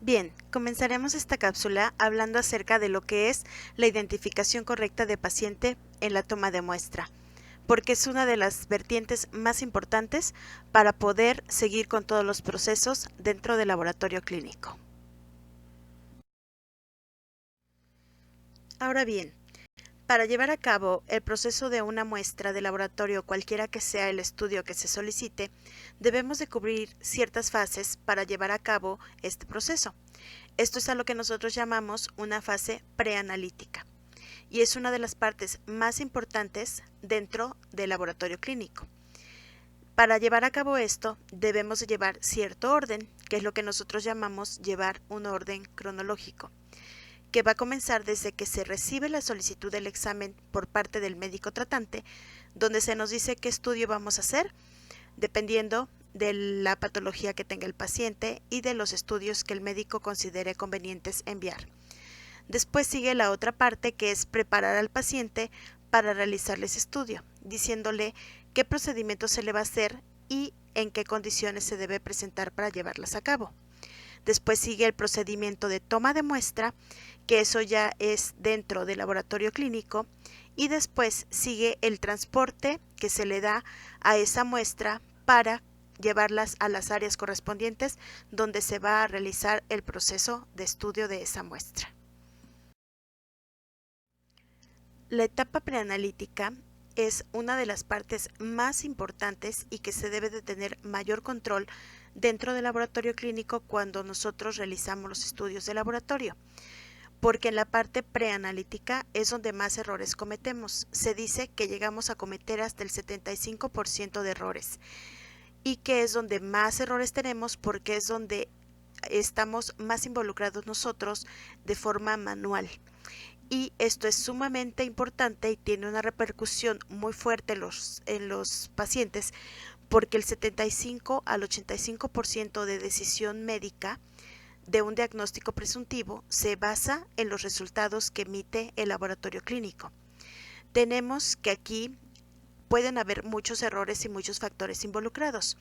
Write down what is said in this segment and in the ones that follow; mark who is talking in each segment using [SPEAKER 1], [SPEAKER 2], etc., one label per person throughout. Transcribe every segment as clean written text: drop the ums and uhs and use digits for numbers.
[SPEAKER 1] Bien, comenzaremos esta cápsula hablando acerca de lo que es la identificación correcta de paciente en la toma de muestra, porque es una de las vertientes más importantes para poder seguir con todos los procesos dentro del laboratorio clínico. Ahora bien, para llevar a cabo el proceso de una muestra de laboratorio, cualquiera que sea el estudio que se solicite, debemos de cubrir ciertas fases para llevar a cabo este proceso. Esto es a lo que nosotros llamamos una fase preanalítica y es una de las partes más importantes dentro del laboratorio clínico. Para llevar a cabo esto debemos de llevar cierto orden, que es lo que nosotros llamamos llevar un orden cronológico, que va a comenzar desde que se recibe la solicitud del examen por parte del médico tratante, donde se nos dice qué estudio vamos a hacer, dependiendo de la patología que tenga el paciente y de los estudios que el médico considere convenientes enviar. Después sigue la otra parte, que es preparar al paciente para realizarles estudio, diciéndole qué procedimiento se le va a hacer y en qué condiciones se debe presentar para llevarlas a cabo. Después sigue el procedimiento de toma de muestra, que eso ya es dentro del laboratorio clínico, y después sigue el transporte que se le da a esa muestra para llevarlas a las áreas correspondientes donde se va a realizar el proceso de estudio de esa muestra. La etapa preanalítica es una de las partes más importantes y que se debe de tener mayor control dentro del laboratorio clínico cuando nosotros realizamos los estudios de laboratorio, porque en la parte preanalítica es donde más errores cometemos. Se dice que llegamos a cometer hasta el 75% de errores y que es donde más errores tenemos porque es donde estamos más involucrados nosotros de forma manual. Y esto es sumamente importante y tiene una repercusión muy fuerte en los pacientes, porque el 75 al 85% de decisión médica de un diagnóstico presuntivo se basa en los resultados que emite el laboratorio clínico. Tenemos que aquí pueden haber muchos errores y muchos factores involucrados.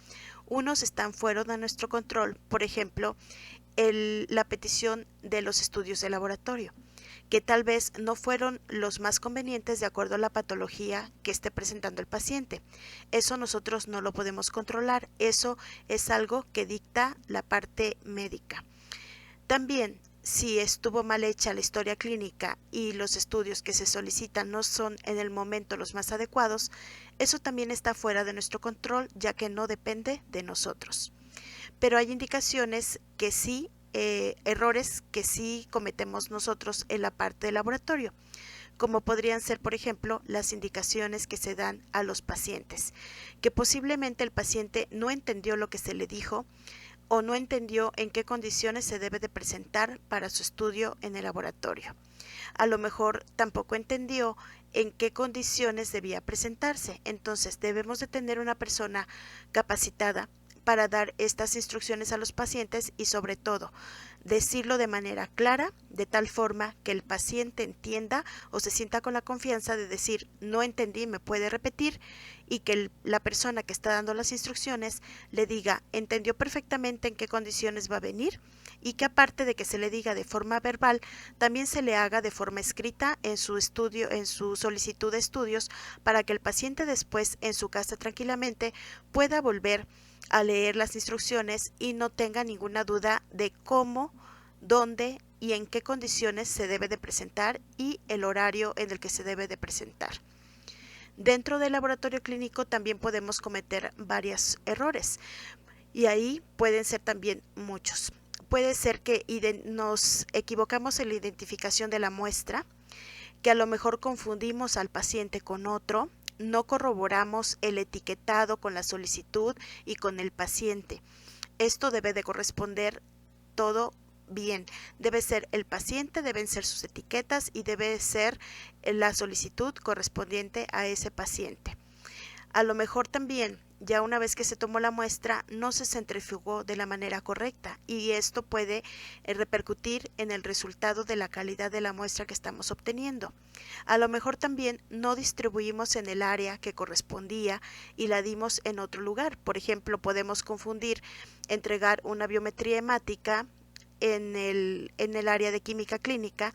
[SPEAKER 1] Unos están fuera de nuestro control, por ejemplo, la petición de los estudios de laboratorio, que tal vez no fueron los más convenientes de acuerdo a la patología que esté presentando el paciente. Eso nosotros no lo podemos controlar, eso es algo que dicta la parte médica. También, si estuvo mal hecha la historia clínica y los estudios que se solicitan no son en el momento los más adecuados, eso también está fuera de nuestro control, ya que no depende de nosotros. Pero hay indicaciones que sí, errores que sí cometemos nosotros en la parte del laboratorio, como podrían ser, por ejemplo, las indicaciones que se dan a los pacientes, que posiblemente el paciente no entendió lo que se le dijo o no entendió en qué condiciones se debe de presentar para su estudio en el laboratorio. A lo mejor tampoco entendió en qué condiciones debía presentarse. Entonces debemos de tener una persona capacitada para dar estas instrucciones a los pacientes y sobre todo decirlo de manera clara, de tal forma que el paciente entienda o se sienta con la confianza de decir no entendí, me puede repetir, y que la persona que está dando las instrucciones le diga entendió perfectamente en qué condiciones va a venir, y que aparte de que se le diga de forma verbal, también se le haga de forma escrita en su estudio, en su solicitud de estudios, para que el paciente después en su casa tranquilamente pueda volver a leer las instrucciones y no tenga ninguna duda de cómo, dónde y en qué condiciones se debe de presentar y el horario en el que se debe de presentar. Dentro del laboratorio clínico también podemos cometer varios errores y ahí pueden ser también muchos. Puede ser que nos equivocamos en la identificación de la muestra, que a lo mejor confundimos al paciente con otro, no corroboramos el etiquetado con la solicitud y con el paciente. Esto debe de corresponder todo bien. Debe ser el paciente, deben ser sus etiquetas y debe ser la solicitud correspondiente a ese paciente. A lo mejor también, ya una vez que se tomó la muestra, no se centrifugó de la manera correcta y esto puede repercutir en el resultado de la calidad de la muestra que estamos obteniendo. A lo mejor también no distribuimos en el área que correspondía y la dimos en otro lugar. Por ejemplo, podemos confundir entregar una biometría hemática en el área de química clínica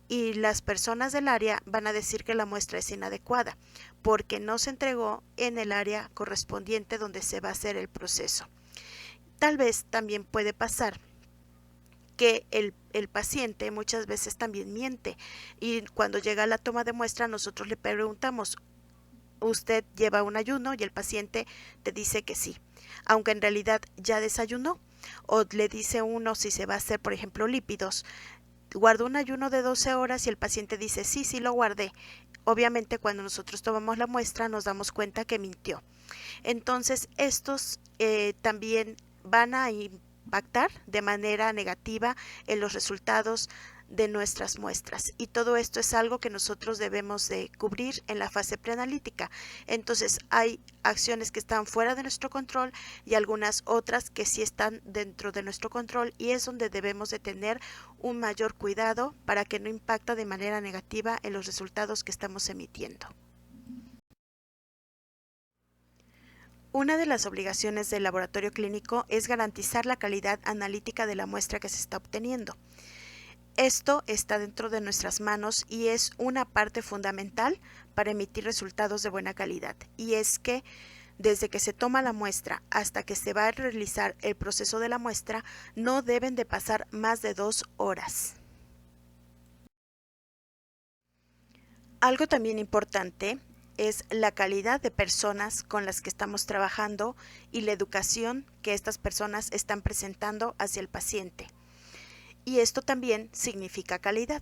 [SPEAKER 1] y las personas del área van a decir que la muestra es inadecuada porque no se entregó en el área correspondiente donde se va a hacer el proceso. Tal vez también puede pasar que el paciente muchas veces también miente y cuando llega a la toma de muestra nosotros le preguntamos, ¿usted lleva un ayuno? Y el paciente te dice que sí, aunque en realidad ya desayunó. O le dice uno si se va a hacer, por ejemplo, lípidos, guardó un ayuno de 12 horas y el paciente dice, sí, sí lo guardé. Obviamente cuando nosotros tomamos la muestra nos damos cuenta que mintió. Entonces estos también van a impactar de manera negativa en los resultados de nuestras muestras y todo esto es algo que nosotros debemos de cubrir en la fase preanalítica. Entonces hay acciones que están fuera de nuestro control y algunas otras que sí están dentro de nuestro control y es donde debemos de tener un mayor cuidado para que no impacte de manera negativa en los resultados que estamos emitiendo. Una de las obligaciones del laboratorio clínico es garantizar la calidad analítica de la muestra que se está obteniendo. Esto está dentro de nuestras manos y es una parte fundamental para emitir resultados de buena calidad. Y es que desde que se toma la muestra hasta que se va a realizar el proceso de la muestra, no deben de pasar más de 2 horas. Algo también importante es la calidad de personas con las que estamos trabajando y la educación que estas personas están presentando hacia el paciente. Y esto también significa calidad.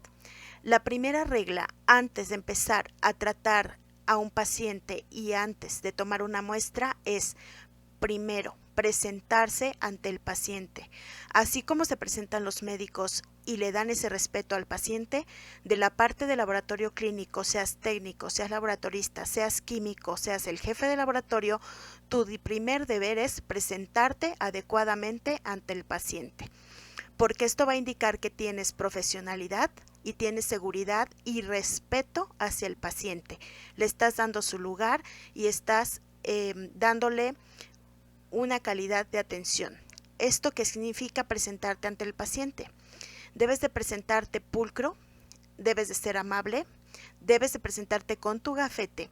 [SPEAKER 1] La primera regla antes de empezar a tratar a un paciente y antes de tomar una muestra es, primero, presentarse ante el paciente. Así como se presentan los médicos y le dan ese respeto al paciente, de la parte del laboratorio clínico, seas técnico, seas laboratorista, seas químico, seas el jefe de laboratorio, tu primer deber es presentarte adecuadamente ante el paciente. Porque esto va a indicar que tienes profesionalidad y tienes seguridad y respeto hacia el paciente. Le estás dando su lugar y estás dándole una calidad de atención. ¿Esto qué significa presentarte ante el paciente? Debes de presentarte pulcro, debes de ser amable, debes de presentarte con tu gafete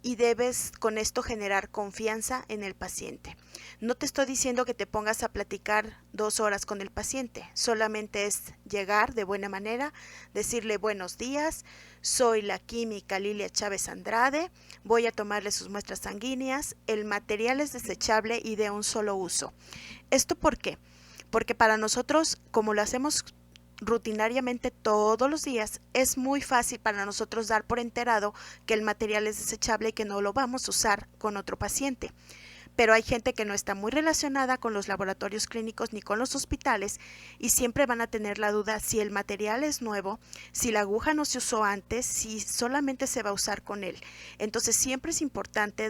[SPEAKER 1] y debes con esto generar confianza en el paciente. No te estoy diciendo que te pongas a platicar 2 horas con el paciente, solamente es llegar de buena manera, decirle buenos días, soy la química Lilia Chávez Andrade, voy a tomarle sus muestras sanguíneas, el material es desechable y de un solo uso. ¿Esto por qué? Porque para nosotros, como lo hacemos rutinariamente todos los días, es muy fácil para nosotros dar por enterado que el material es desechable y que no lo vamos a usar con otro paciente. Pero hay gente que no está muy relacionada con los laboratorios clínicos ni con los hospitales y siempre van a tener la duda si el material es nuevo, si la aguja no se usó antes, si solamente se va a usar con él. Entonces siempre es importante.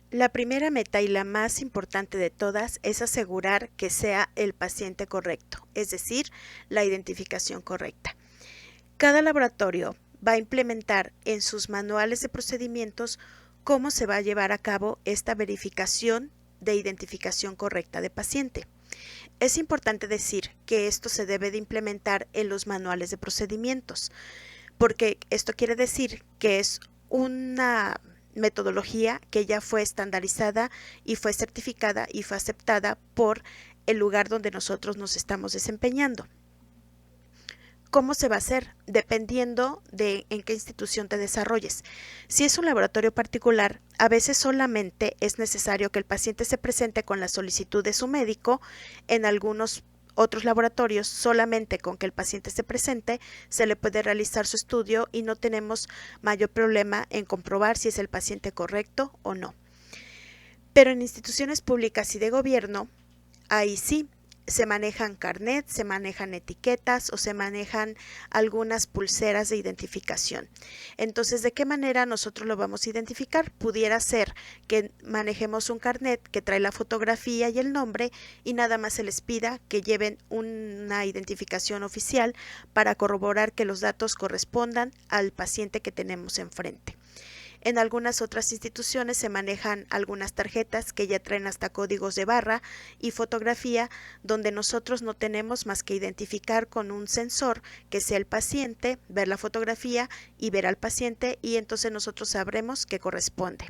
[SPEAKER 1] La primera meta y la más importante de todas es asegurar que sea el paciente correcto, es decir, la identificación correcta. Cada laboratorio va a implementar en sus manuales de procedimientos cómo se va a llevar a cabo esta verificación de identificación correcta de paciente. Es importante decir que esto se debe de implementar en los manuales de procedimientos, porque esto quiere decir que es una metodología que ya fue estandarizada y fue certificada y fue aceptada por el lugar donde nosotros nos estamos desempeñando. ¿Cómo se va a hacer? Dependiendo de en qué institución te desarrolles. Si es un laboratorio particular, a veces solamente es necesario que el paciente se presente con la solicitud de su médico. En algunos otros laboratorios, solamente con que el paciente se presente, se le puede realizar su estudio y no tenemos mayor problema en comprobar si es el paciente correcto o no. Pero en instituciones públicas y de gobierno, ahí sí, se manejan carnet, se manejan etiquetas o se manejan algunas pulseras de identificación. Entonces, ¿de qué manera nosotros lo vamos a identificar? Pudiera ser que manejemos un carnet que trae la fotografía y el nombre y nada más se les pida que lleven una identificación oficial para corroborar que los datos correspondan al paciente que tenemos enfrente. En algunas otras instituciones se manejan algunas tarjetas que ya traen hasta códigos de barra y fotografía, donde nosotros no tenemos más que identificar con un sensor que sea el paciente, ver la fotografía y ver al paciente, y entonces nosotros sabremos qué corresponde.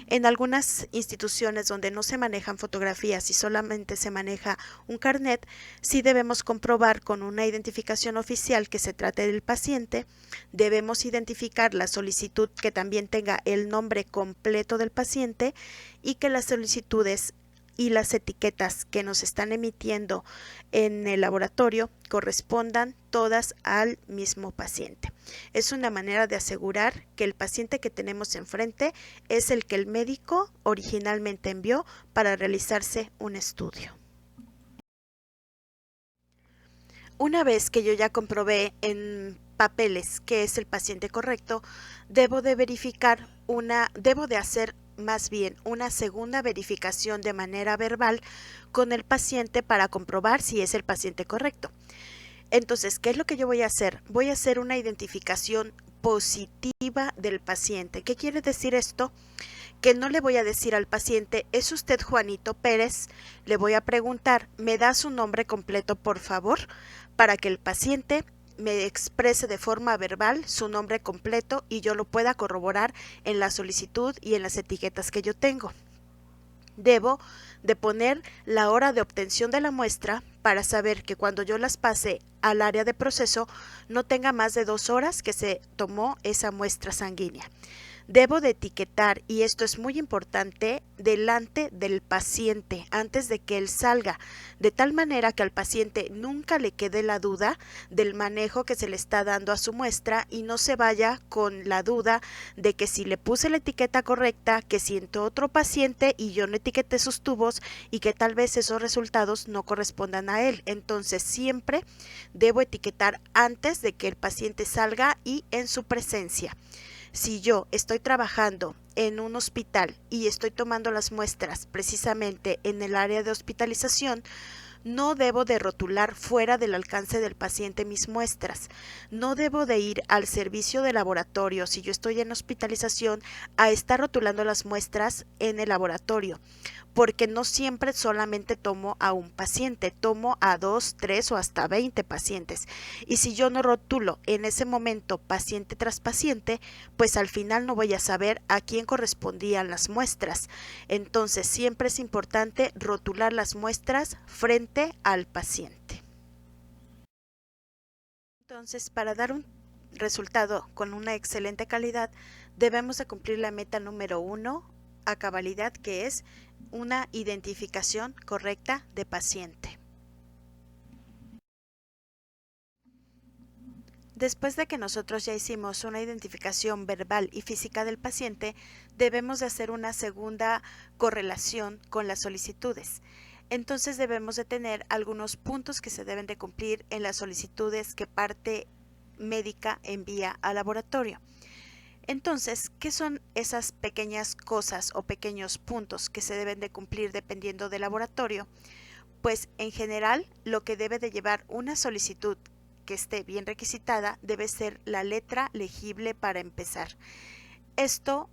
[SPEAKER 1] En algunas instituciones donde no se manejan fotografías y solamente se maneja un carnet, sí debemos comprobar con una identificación oficial que se trate del paciente. Debemos identificar la solicitud que también tenga el nombre completo del paciente y que las solicitudes y las etiquetas que nos están emitiendo en el laboratorio correspondan todas al mismo paciente. Es una manera de asegurar que el paciente que tenemos enfrente es el que el médico originalmente envió para realizarse un estudio. Una vez que yo ya comprobé en papeles que es el paciente correcto, debo de hacer más bien una segunda verificación de manera verbal con el paciente para comprobar si es el paciente correcto. Entonces, ¿qué es lo que yo voy a hacer? Voy a hacer una identificación positiva del paciente. ¿Qué quiere decir esto? Que no le voy a decir al paciente, ¿es usted Juanito Pérez? Le voy a preguntar, ¿me da su nombre completo, por favor? Para que el paciente me exprese de forma verbal su nombre completo y yo lo pueda corroborar en la solicitud y en las etiquetas que yo tengo. Debo de poner la hora de obtención de la muestra para saber que cuando yo las pase al área de proceso no tenga más de 2 horas que se tomó esa muestra sanguínea. Debo de etiquetar, y esto es muy importante, delante del paciente antes de que él salga, de tal manera que al paciente nunca le quede la duda del manejo que se le está dando a su muestra y no se vaya con la duda de que si le puse la etiqueta correcta, que si entró otro paciente y yo no etiqueté sus tubos y que tal vez esos resultados no correspondan a él. Entonces siempre debo etiquetar antes de que el paciente salga y en su presencia. Si yo estoy trabajando en un hospital y estoy tomando las muestras precisamente en el área de hospitalización, no debo de rotular fuera del alcance del paciente mis muestras. No debo de ir al servicio de laboratorio, si yo estoy en hospitalización, a estar rotulando las muestras en el laboratorio, porque no siempre solamente tomo a un paciente, tomo a 2, 3 o hasta 20 pacientes. Y si yo no rotulo en ese momento paciente tras paciente, pues al final no voy a saber a quién correspondían las muestras. Entonces siempre es importante rotular las muestras frente al paciente. Entonces, para dar un resultado con una excelente calidad, debemos de cumplir la meta número 1 a cabalidad, que es una identificación correcta de paciente. Después de que nosotros ya hicimos una identificación verbal y física del paciente, debemos de hacer una segunda correlación con las solicitudes. Entonces debemos de tener algunos puntos que se deben de cumplir en las solicitudes que parte médica envía al laboratorio. Entonces, ¿qué son esas pequeñas cosas o pequeños puntos que se deben de cumplir dependiendo del laboratorio? Pues en general, lo que debe de llevar una solicitud que esté bien requisitada debe ser la letra legible para empezar. Esto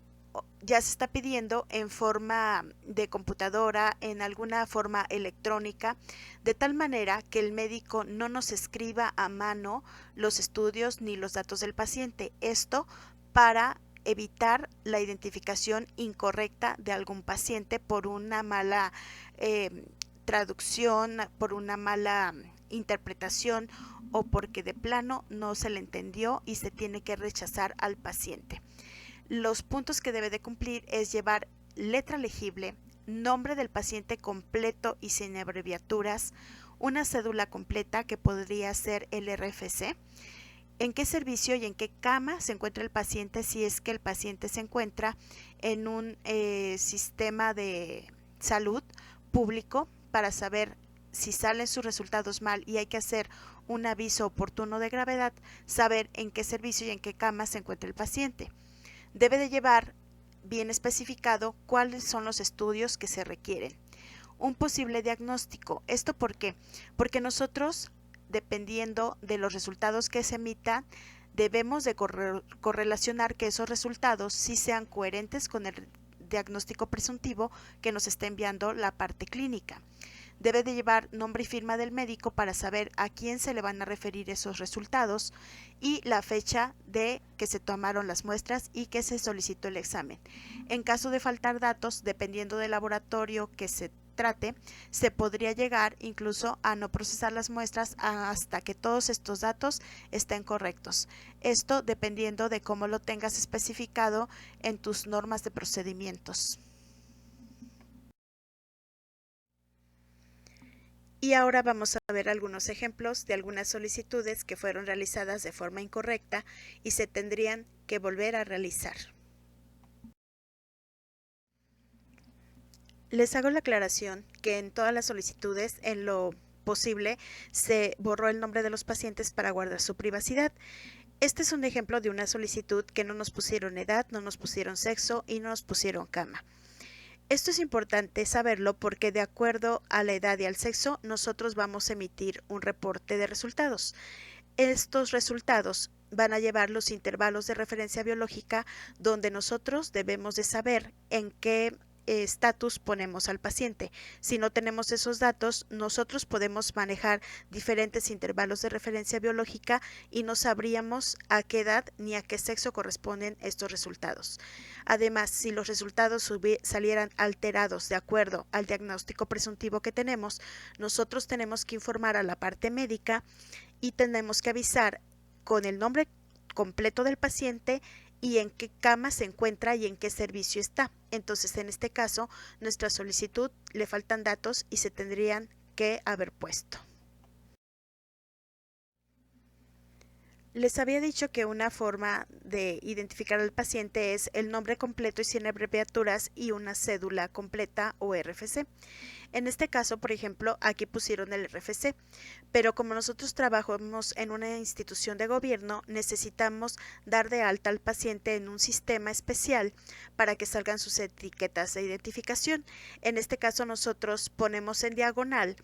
[SPEAKER 1] ya se está pidiendo en forma de computadora, en alguna forma electrónica, de tal manera que el médico no nos escriba a mano los estudios ni los datos del paciente. Esto para evitar la identificación incorrecta de algún paciente por una mala traducción, por una mala interpretación o porque de plano no se le entendió y se tiene que rechazar al paciente. Los puntos que debe de cumplir es llevar letra legible, nombre del paciente completo y sin abreviaturas, una cédula completa que podría ser el RFC, en qué servicio y en qué cama se encuentra el paciente si es que el paciente se encuentra en un sistema de salud público, para saber si salen sus resultados mal y hay que hacer un aviso oportuno de gravedad, saber en qué servicio y en qué cama se encuentra el paciente. Debe de llevar bien especificado cuáles son los estudios que se requieren. Un posible diagnóstico. ¿Esto por qué? Porque nosotros, dependiendo de los resultados que se emitan, debemos de correlacionar que esos resultados sí sean coherentes con el diagnóstico presuntivo que nos está enviando la parte clínica. Debe de llevar nombre y firma del médico para saber a quién se le van a referir esos resultados y la fecha de que se tomaron las muestras y que se solicitó el examen. En caso de faltar datos, dependiendo del laboratorio que se trate, se podría llegar incluso a no procesar las muestras hasta que todos estos datos estén correctos. Esto dependiendo de cómo lo tengas especificado en tus normas de procedimientos. Y ahora vamos a ver algunos ejemplos de algunas solicitudes que fueron realizadas de forma incorrecta y se tendrían que volver a realizar. Les hago la aclaración que en todas las solicitudes, en lo posible, se borró el nombre de los pacientes para guardar su privacidad. Este es un ejemplo de una solicitud que no nos pusieron edad, no nos pusieron sexo y no nos pusieron cama. Esto es importante saberlo porque de acuerdo a la edad y al sexo, nosotros vamos a emitir un reporte de resultados. Estos resultados van a llevar los intervalos de referencia biológica donde nosotros debemos de saber en qué estatus ponemos al paciente. Si no tenemos esos datos, nosotros podemos manejar diferentes intervalos de referencia biológica y no sabríamos a qué edad ni a qué sexo corresponden estos resultados. Además, si los resultados salieran alterados de acuerdo al diagnóstico presuntivo que tenemos, nosotros tenemos que informar a la parte médica y tenemos que avisar con el nombre completo del paciente y en qué cama se encuentra y en qué servicio está. Entonces, en este caso, nuestra solicitud le faltan datos y se tendrían que haber puesto. Les había dicho que una forma de identificar al paciente es el nombre completo y sin abreviaturas y una cédula completa o RFC. En este caso, por ejemplo, aquí pusieron el RFC, pero como nosotros trabajamos en una institución de gobierno, necesitamos dar de alta al paciente en un sistema especial para que salgan sus etiquetas de identificación. En este caso, nosotros ponemos en diagonal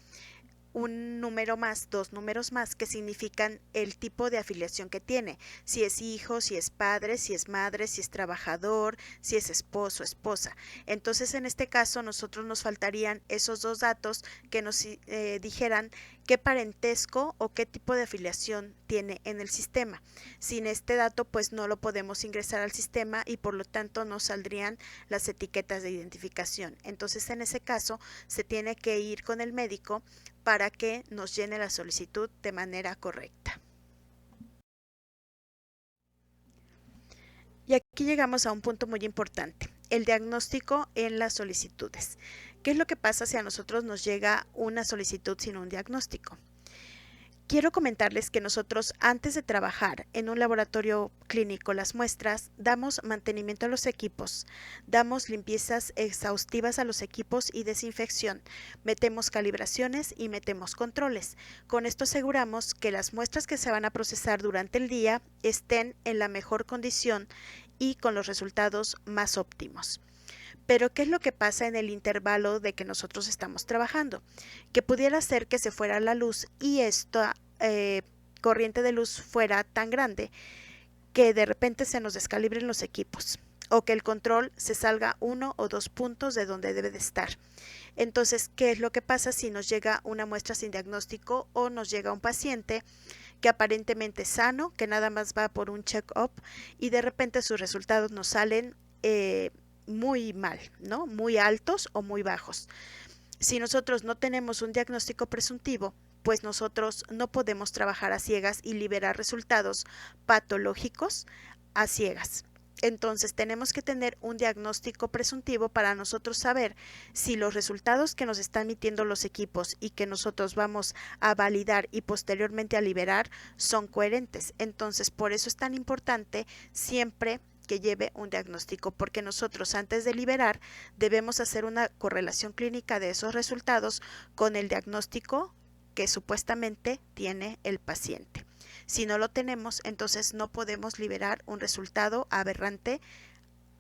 [SPEAKER 1] un número más, dos números más, que significan el tipo de afiliación que tiene, si es hijo, si es padre, si es madre, si es trabajador, si es esposo, esposa. Entonces, en este caso, nosotros nos faltarían esos dos datos que nos dijeran qué parentesco o qué tipo de afiliación tiene en el sistema. Sin este dato, pues no lo podemos ingresar al sistema y por lo tanto no saldrían las etiquetas de identificación. Entonces, en ese caso, se tiene que ir con el médico para que nos llene la solicitud de manera correcta. Y aquí llegamos a un punto muy importante, el diagnóstico en las solicitudes. ¿Qué es lo que pasa si a nosotros nos llega una solicitud sin un diagnóstico? Quiero comentarles que nosotros, antes de trabajar en un laboratorio clínico las muestras, damos mantenimiento a los equipos, damos limpiezas exhaustivas a los equipos y desinfección, metemos calibraciones y metemos controles. Con esto aseguramos que las muestras que se van a procesar durante el día estén en la mejor condición y con los resultados más óptimos. Pero, ¿qué es lo que pasa en el intervalo de que nosotros estamos trabajando? Que pudiera ser que se fuera la luz y esta corriente de luz fuera tan grande que de repente se nos descalibren los equipos o que el control se salga 1 o 2 puntos de donde debe de estar. Entonces, ¿qué es lo que pasa si nos llega una muestra sin diagnóstico o nos llega un paciente que aparentemente es sano, que nada más va por un check-up y de repente sus resultados nos salen muy mal, ¿no? Muy altos o muy bajos? Si nosotros no tenemos un diagnóstico presuntivo, pues nosotros no podemos trabajar a ciegas y liberar resultados patológicos a ciegas. Entonces tenemos que tener un diagnóstico presuntivo para nosotros saber si los resultados que nos están emitiendo los equipos y que nosotros vamos a validar y posteriormente a liberar son coherentes. Entonces, por eso es tan importante siempre que lleve un diagnóstico, porque nosotros antes de liberar debemos hacer una correlación clínica de esos resultados con el diagnóstico que supuestamente tiene el paciente. Si no lo tenemos, entonces no podemos liberar un resultado aberrante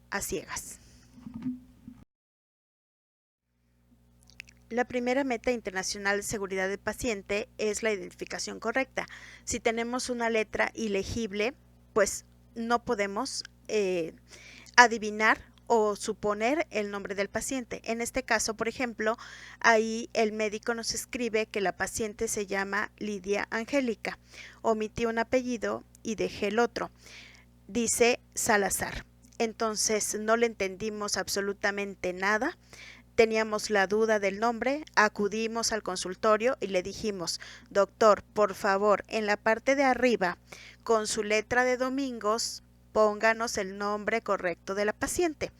[SPEAKER 1] a ciegas. La primera meta internacional de seguridad del paciente es la identificación correcta. Si tenemos una letra ilegible, pues no podemos adivinar o suponer el nombre del paciente. En este caso, por ejemplo, ahí el médico nos escribe que la paciente se llama Lidia Angélica. Omití un apellido y dejé el otro. Dice Salazar. Entonces no le entendimos absolutamente nada. Teníamos la duda del nombre, acudimos al consultorio y le dijimos: doctor, por favor, en la parte de arriba, con su letra de domingos, pónganos el nombre correcto de la paciente.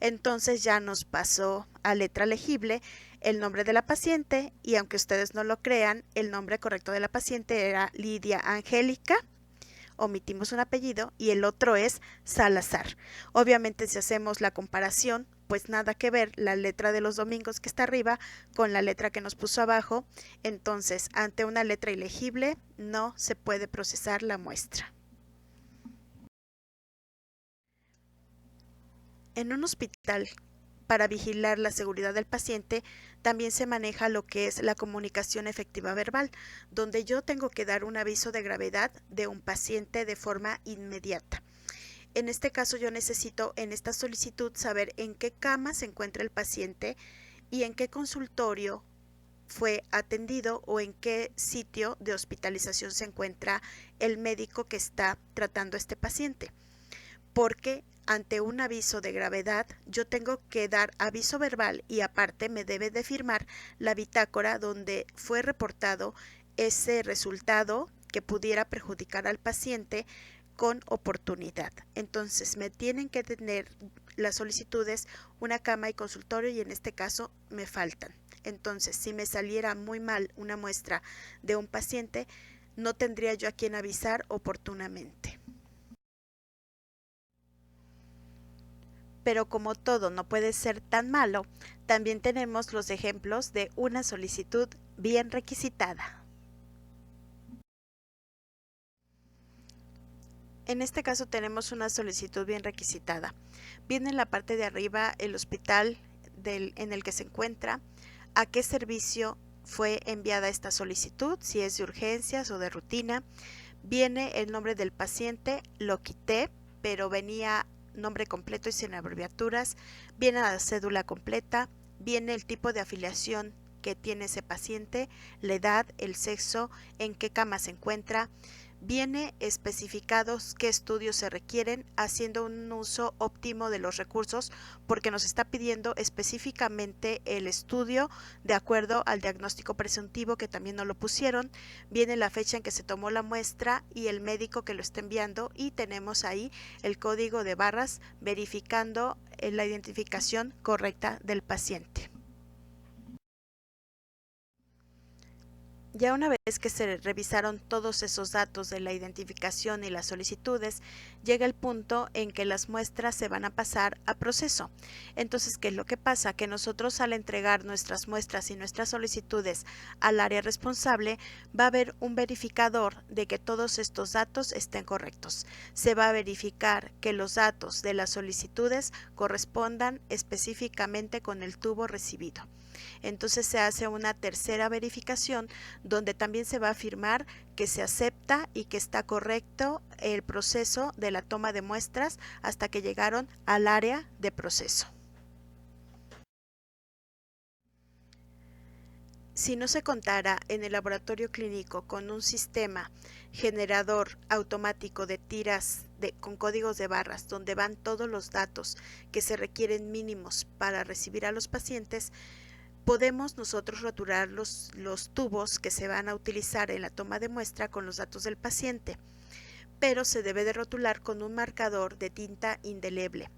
[SPEAKER 1] Entonces ya nos pasó a letra legible el nombre de la paciente, y aunque ustedes no lo crean, el nombre correcto de la paciente era Lidia Angélica. Omitimos un apellido y el otro es Salazar. Obviamente, si hacemos la comparación, pues nada que ver la letra de los domingos que está arriba con la letra que nos puso abajo. Entonces, ante una letra ilegible no se puede procesar la muestra. En un hospital, para vigilar la seguridad del paciente, también se maneja lo que es la comunicación efectiva verbal, donde yo tengo que dar un aviso de gravedad de un paciente de forma inmediata. En este caso, yo necesito en esta solicitud saber en qué cama se encuentra el paciente y en qué consultorio fue atendido o en qué sitio de hospitalización se encuentra el médico que está tratando a este paciente. Porque ante un aviso de gravedad yo tengo que dar aviso verbal y aparte me debe de firmar la bitácora donde fue reportado ese resultado que pudiera perjudicar al paciente con oportunidad. Entonces me tienen que tener las solicitudes una cama y consultorio, y en este caso me faltan. Entonces, si me saliera muy mal una muestra de un paciente, no tendría yo a quien avisar oportunamente. Pero como todo no puede ser tan malo, también tenemos los ejemplos de una solicitud bien requisitada. En este caso tenemos una solicitud bien requisitada. Viene en la parte de arriba el hospital en el que se encuentra, a qué servicio fue enviada esta solicitud, si es de urgencias o de rutina. Viene el nombre del paciente, lo quité, pero venía nombre completo y sin abreviaturas. Viene la cédula completa, viene el tipo de afiliación que tiene ese paciente, la edad, el sexo, en qué cama se encuentra. Viene especificados qué estudios se requieren, haciendo un uso óptimo de los recursos, porque nos está pidiendo específicamente el estudio de acuerdo al diagnóstico presuntivo, que también nos lo pusieron. Viene la fecha en que se tomó la muestra y el médico que lo está enviando, y tenemos ahí el código de barras verificando la identificación correcta del paciente. Ya una vez que se revisaron todos esos datos de la identificación y las solicitudes, llega el punto en que las muestras se van a pasar a proceso. Entonces, ¿qué es lo que pasa? Que nosotros, al entregar nuestras muestras y nuestras solicitudes al área responsable, va a haber un verificador de que todos estos datos estén correctos. Se va a verificar que los datos de las solicitudes correspondan específicamente con el tubo recibido. Entonces se hace una tercera verificación donde también se va a afirmar que se acepta y que está correcto el proceso de la toma de muestras hasta que llegaron al área de proceso. Si no se contara en el laboratorio clínico con un sistema generador automático de tiras con códigos de barras donde van todos los datos que se requieren mínimos para recibir a los pacientes, podemos nosotros rotular los tubos que se van a utilizar en la toma de muestra con los datos del paciente, pero se debe de rotular con un marcador de tinta indeleble.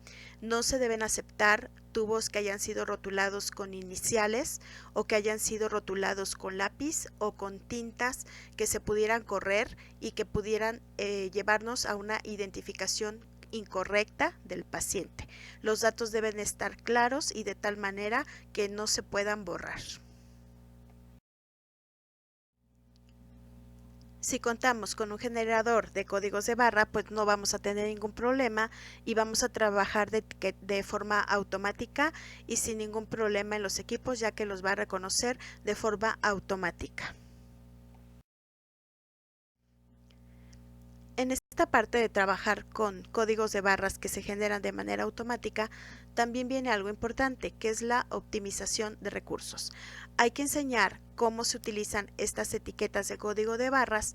[SPEAKER 1] No se deben aceptar tubos que hayan sido rotulados con iniciales o que hayan sido rotulados con lápiz o con tintas que se pudieran correr y que pudieran llevarnos a una identificación incorrecta del paciente. Los datos deben estar claros y de tal manera que no se puedan borrar. Si contamos con un generador de códigos de barra, pues no vamos a tener ningún problema y vamos a trabajar de forma automática y sin ningún problema en los equipos, ya que los va a reconocer de forma automática. En esta parte de trabajar con códigos de barras que se generan de manera automática, también viene algo importante, que es la optimización de recursos. Hay que enseñar cómo se utilizan estas etiquetas de código de barras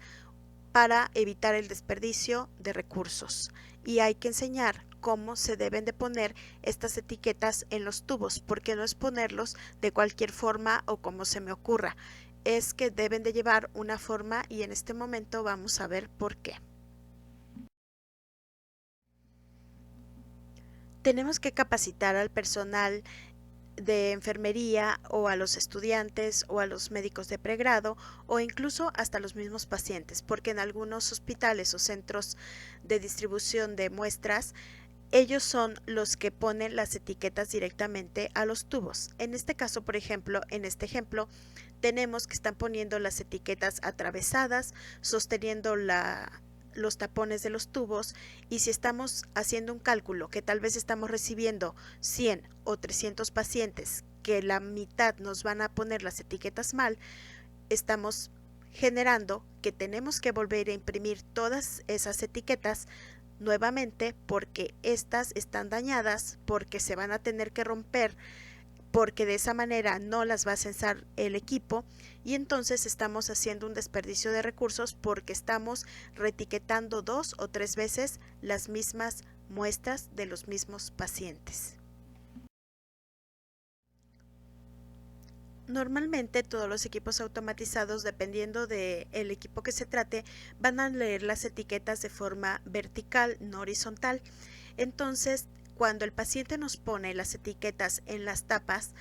[SPEAKER 1] para evitar el desperdicio de recursos. Y hay que enseñar cómo se deben de poner estas etiquetas en los tubos, porque no es ponerlos de cualquier forma o como se me ocurra. Es que deben de llevar una forma y en este momento vamos a ver por qué. Tenemos que capacitar al personal de enfermería o a los estudiantes o a los médicos de pregrado o incluso hasta los mismos pacientes, porque en algunos hospitales o centros de distribución de muestras ellos son los que ponen las etiquetas directamente a los tubos. En este caso, por ejemplo, en este ejemplo, tenemos que están poniendo las etiquetas atravesadas, sosteniendo los tapones de los tubos, y si estamos haciendo un cálculo que tal vez estamos recibiendo 100 o 300 pacientes, que la mitad nos van a poner las etiquetas mal, estamos generando que tenemos que volver a imprimir todas esas etiquetas nuevamente porque estas están dañadas, porque se van a tener que romper, porque de esa manera no las va a censar el equipo y entonces estamos haciendo un desperdicio de recursos porque estamos reetiquetando 2 o 3 veces las mismas muestras de los mismos pacientes. Normalmente todos los equipos automatizados, dependiendo del equipo que se trate, van a leer las etiquetas de forma vertical, no horizontal. Entonces, cuando el paciente nos pone las etiquetas en las tapas,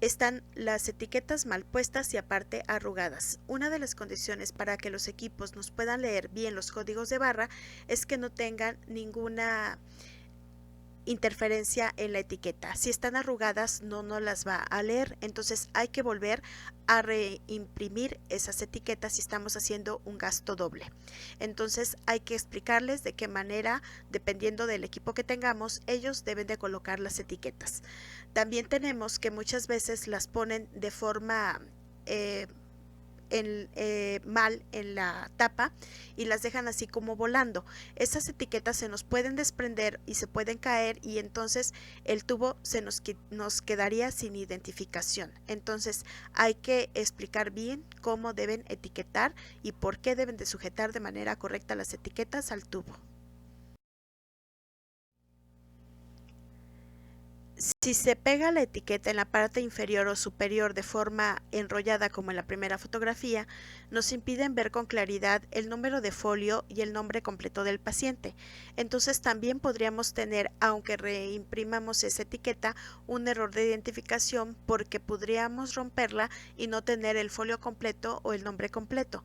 [SPEAKER 1] están las etiquetas mal puestas y aparte arrugadas. Una de las condiciones para que los equipos nos puedan leer bien los códigos de barra es que no tengan ninguna interferencia en la etiqueta. Si están arrugadas no nos las va a leer, entonces hay que volver a reimprimir esas etiquetas si estamos haciendo un gasto doble. Entonces hay que explicarles de qué manera, dependiendo del equipo que tengamos, ellos deben de colocar las etiquetas. También tenemos que muchas veces las ponen de forma mal en la tapa y las dejan así como volando. Esas etiquetas se nos pueden desprender y se pueden caer y entonces el tubo nos quedaría sin identificación. Entonces hay que explicar bien cómo deben etiquetar y por qué deben de sujetar de manera correcta las etiquetas al tubo. Si se pega la etiqueta en la parte inferior o superior de forma enrollada como en la primera fotografía, nos impiden ver con claridad el número de folio y el nombre completo del paciente. Entonces también podríamos tener, aunque reimprimamos esa etiqueta, un error de identificación porque podríamos romperla y no tener el folio completo o el nombre completo.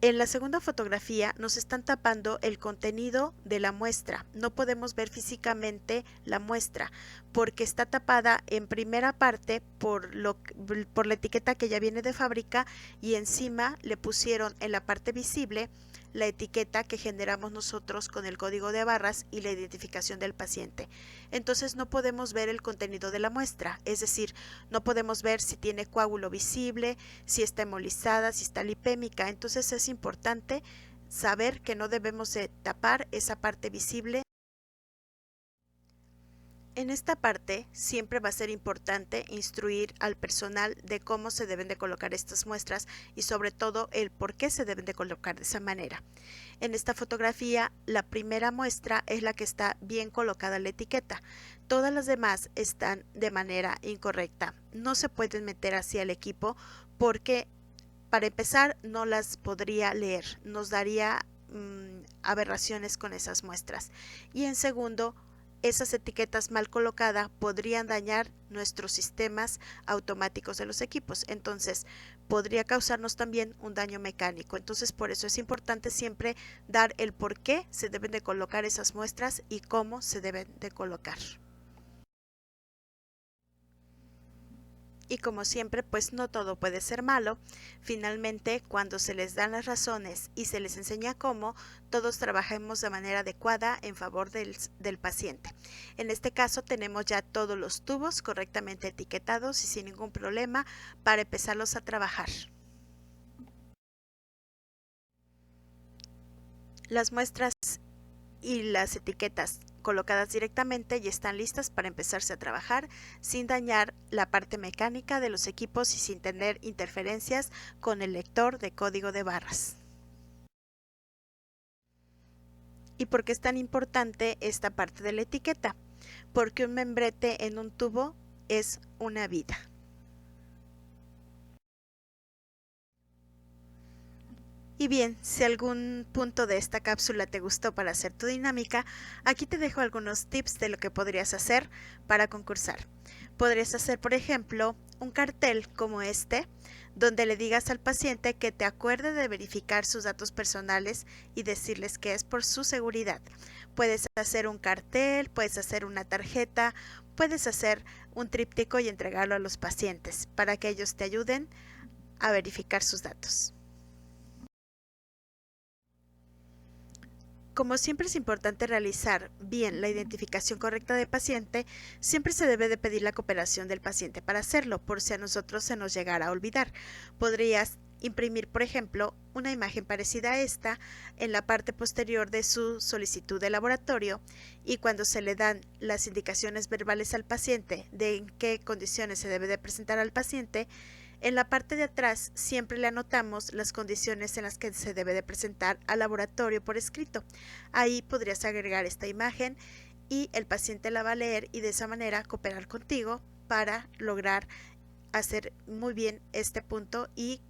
[SPEAKER 1] En la segunda fotografía nos están tapando el contenido de la muestra. No podemos ver físicamente la muestra porque está tapada en primera parte por la etiqueta que ya viene de fábrica y encima le pusieron en la parte visible la etiqueta que generamos nosotros con el código de barras y la identificación del paciente. Entonces no podemos ver el contenido de la muestra, es decir, no podemos ver si tiene coágulo visible, si está hemolizada, si está lipémica. Entonces es importante saber que no debemos de tapar esa parte visible. En esta parte siempre va a ser importante instruir al personal de cómo se deben de colocar estas muestras y sobre todo el por qué se deben de colocar de esa manera. En esta fotografía la primera muestra es la que está bien colocada la etiqueta. Todas las demás están de manera incorrecta. No se pueden meter hacia el equipo porque para empezar no las podría leer. Nos daría aberraciones con esas muestras. Y en segundo, esas etiquetas mal colocadas podrían dañar nuestros sistemas automáticos de los equipos. Entonces, podría causarnos también un daño mecánico. Entonces, por eso es importante siempre dar el por qué se deben de colocar esas muestras y cómo se deben de colocar. Y como siempre, pues no todo puede ser malo. Finalmente, cuando se les dan las razones y se les enseña cómo, todos trabajemos de manera adecuada en favor del paciente. En este caso tenemos ya todos los tubos correctamente etiquetados y sin ningún problema para empezarlos a trabajar. Las muestras y las etiquetas colocadas directamente y están listas para empezarse a trabajar sin dañar la parte mecánica de los equipos y sin tener interferencias con el lector de código de barras. ¿Y por qué es tan importante esta parte de la etiqueta? Porque un membrete en un tubo es una vida. Y bien, si algún punto de esta cápsula te gustó para hacer tu dinámica, aquí te dejo algunos tips de lo que podrías hacer para concursar. Podrías hacer, por ejemplo, un cartel como este, donde le digas al paciente que te acuerde de verificar sus datos personales y decirles que es por su seguridad. Puedes hacer un cartel, puedes hacer una tarjeta, puedes hacer un tríptico y entregarlo a los pacientes para que ellos te ayuden a verificar sus datos. Como siempre es importante realizar bien la identificación correcta del paciente, siempre se debe de pedir la cooperación del paciente para hacerlo, por si a nosotros se nos llegara a olvidar. Podrías imprimir, por ejemplo, una imagen parecida a esta en la parte posterior de su solicitud de laboratorio y cuando se le dan las indicaciones verbales al paciente de en qué condiciones se debe de presentar al paciente, en la parte de atrás siempre le anotamos las condiciones en las que se debe de presentar al laboratorio por escrito. Ahí podrías agregar esta imagen y el paciente la va a leer y de esa manera cooperar contigo para lograr hacer muy bien este punto y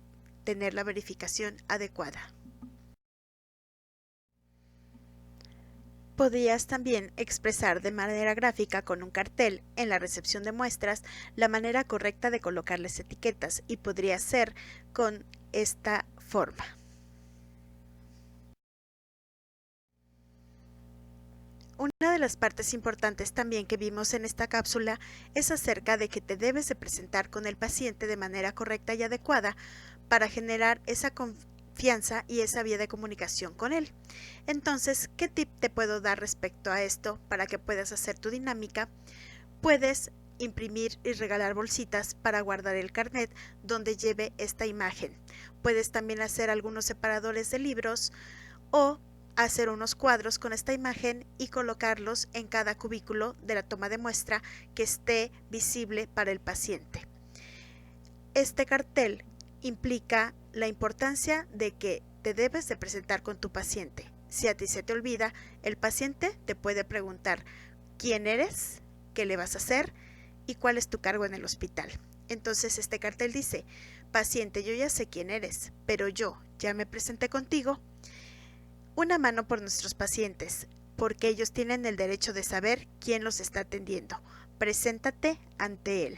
[SPEAKER 1] tener la verificación adecuada. Podrías también expresar de manera gráfica con un cartel en la recepción de muestras la manera correcta de colocar las etiquetas y podría ser con esta forma. Una de las partes importantes también que vimos en esta cápsula es acerca de que te debes de presentar con el paciente de manera correcta y adecuada para generar esa confianza y esa vía de comunicación con él. Entonces, ¿qué tip te puedo dar respecto a esto para que puedas hacer tu dinámica? Puedes imprimir y regalar bolsitas para guardar el carnet donde lleve esta imagen. Puedes también hacer algunos separadores de libros o hacer unos cuadros con esta imagen y colocarlos en cada cubículo de la toma de muestra que esté visible para el paciente. Este cartel implica la importancia de que te debes de presentar con tu paciente. Si a ti se te olvida, el paciente te puede preguntar quién eres, qué le vas a hacer y cuál es tu cargo en el hospital. Entonces este cartel dice, paciente, yo ya sé quién eres, pero yo ya me presenté contigo. Una mano por nuestros pacientes, porque ellos tienen el derecho de saber quién los está atendiendo. Preséntate ante él.